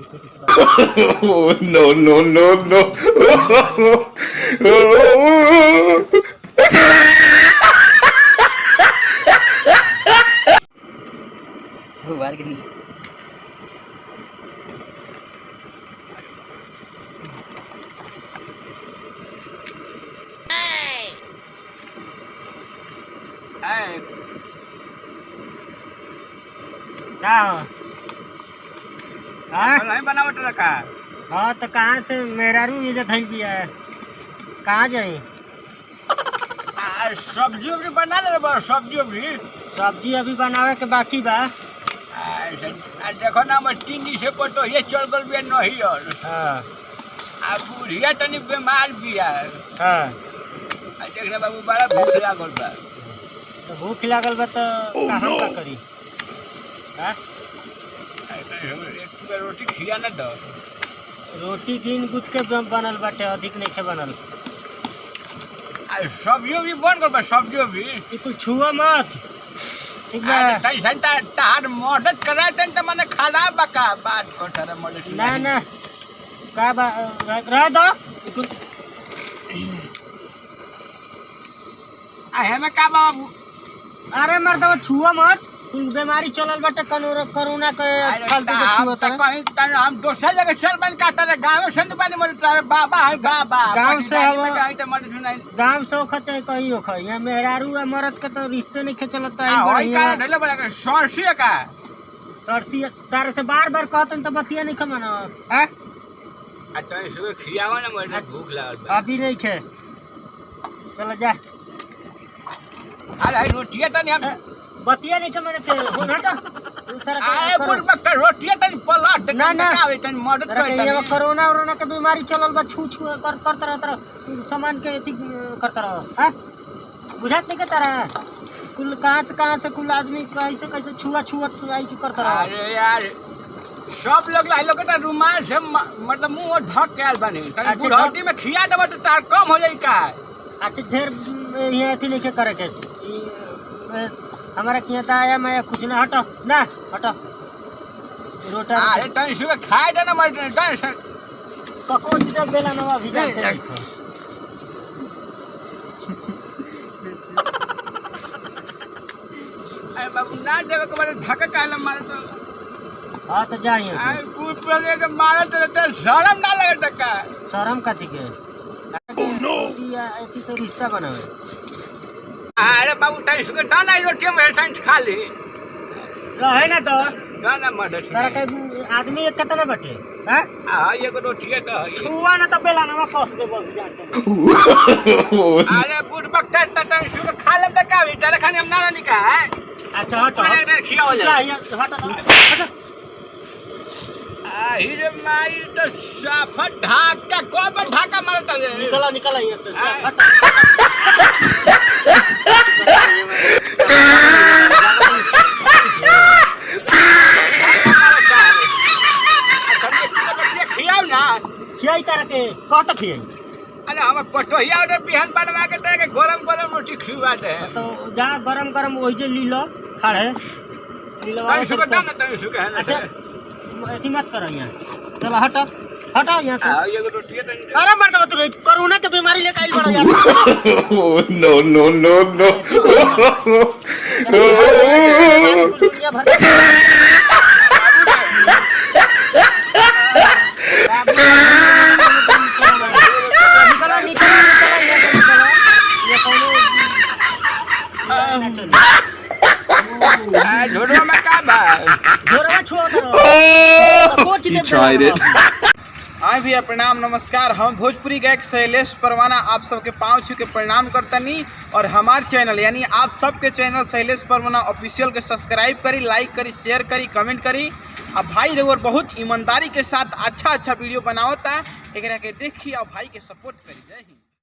छोटी सी बात। No no no no. बाहर के लिए क्या हो? हाँ नहीं बनावट रखा। हाँ तो कहाँ से मेरा रू ये धैल दिया है, कहाँ जाए? सब्जी उब्जी बना ले बा, सब्जी अभी बनावे के बाकी बा। देखो ना मैं 3 दिन से पटो ये चल गल बिया नहीं और हाँ आ बुढ़िया तनी बीमार बिया। हाँ देख रे बाबू बड़ा भूख लागल बा। तो भूख लागल बा तो हम का करी? हाँ एक रोटी खिया ना दो। रोटी गिन गुथ के बनल बाटे, अधिक नहीं के बनल। सब्जियों भी बन गल बा, सब्जियों भी ये कुछ छुआ मत, ठीक बा? तई संता तार मदद कराए तन त माने खराब बा का बात को सारा मदद ना ना का बा रह दो। हमें का बाबू अरे मर्दवा छुआ मत, बीमारी चलल बाटे कोरोना के फालतू के छुआ कहीं तन हम दूसरा जगह चल बन काटा रे गांव से नहीं बनी मदद बाबा है बाबा गांव से कहीं त मदद सुनाई गांव से ओखा चाहे कहीं ओखा, यहाँ मेहरारू है मरद के तो रिश्ते नहीं चलता है। होई का ढले बड़ा सरसी का सरसी तार से बार बार कहतन तो बतिया नहीं खमाना है। आ तो सुबह खियावा ना मदद भूख लागल बा। अभी नहीं खे, चलो जा। अरे रोटियां तनी हम बतिया नहीं खमाने थे फोन हटा उधर आए बुढ़ बक्का रोटियां तनी पलट दे ना ना तनी मदद कर ये कोरोना के बीमारी चलल बा, छू छू करता रहता सामान के अथी करता रहो। हैं बुझात नहीं के तरह कुल कहाँ से कुल आदमी कैसे कैसे छुआ आई करता रहो। अरे यार सब लोग लाई लोग रुमाल से मतलब मुंह ढक के आल बनी तनी बुढ़ौती में खिया देबो तो तार कम हो जाई का। अच्छा ढेर ये अथी नहीं करे के हमारा किया था आया मैं कुछ ना हटो ना हटो रोटा। अरे तनी सुबह खाए देना मत तनी कौन चीज बेला नवा भी जानते नहीं। अरे बाबू ना देवे के बारे ढका काला मारे तो हाँ तो जाइए अरे पूछ पड़े के मारे तो शर्म ना लगे टका शर्म कथी के अथी से रिश्ता बनावे। अरे बाबू तनी सुबह दाना रोटी में तनी खा ली रहे ना तो दाना मदद तारा के आदमी एक कितना बटे हैं। हां ये को रोटी तो है छुआ ना तो बेला नवा कस दे बस जानते। अरे बुढ़ बक्का तनी सुबह खा ले टका तेरे खाने हम ना निका है। अच्छा हटो खिया हो जाए हटो हीरे माई तो साफा ढाका कब ढाका मारता रे निकला यहाँ से खियाओ ना खियाई तारा के कह तो खियाई। अरे हम पटोहिया और बिहान बनवा के तेरे के गरम रोटी खिवा दे तो जा गरम वही जे ली लो खड़े तनी सुबह दाना तनी सुबह है ना। अच्छा ऐसी मत करो यहाँ, चलो हटो यहाँ से। ये को रोटी तनी अरे मर्द तू कोरोना के बीमारी लेके आई बड़ा यार। No no no no. दुनिया भर झोड़वा में का बा झोरवा छोड़ दो कोच दे हाँ भैया प्रणाम नमस्कार। हम भोजपुरी गायक शैलेश परवाना आप सबके पाँव छू के प्रणाम करतनी और हमार चैनल यानी आप सबके चैनल शैलेश परवाना ऑफिशियल के सब्सक्राइब करी, लाइक करी, शेयर करी, कमेंट करी। अब भाई रउर बहुत ईमानदारी के साथ अच्छा वीडियो बनावता, एकरा के देखी और भाई के सपोर्ट करी। जय हिंद।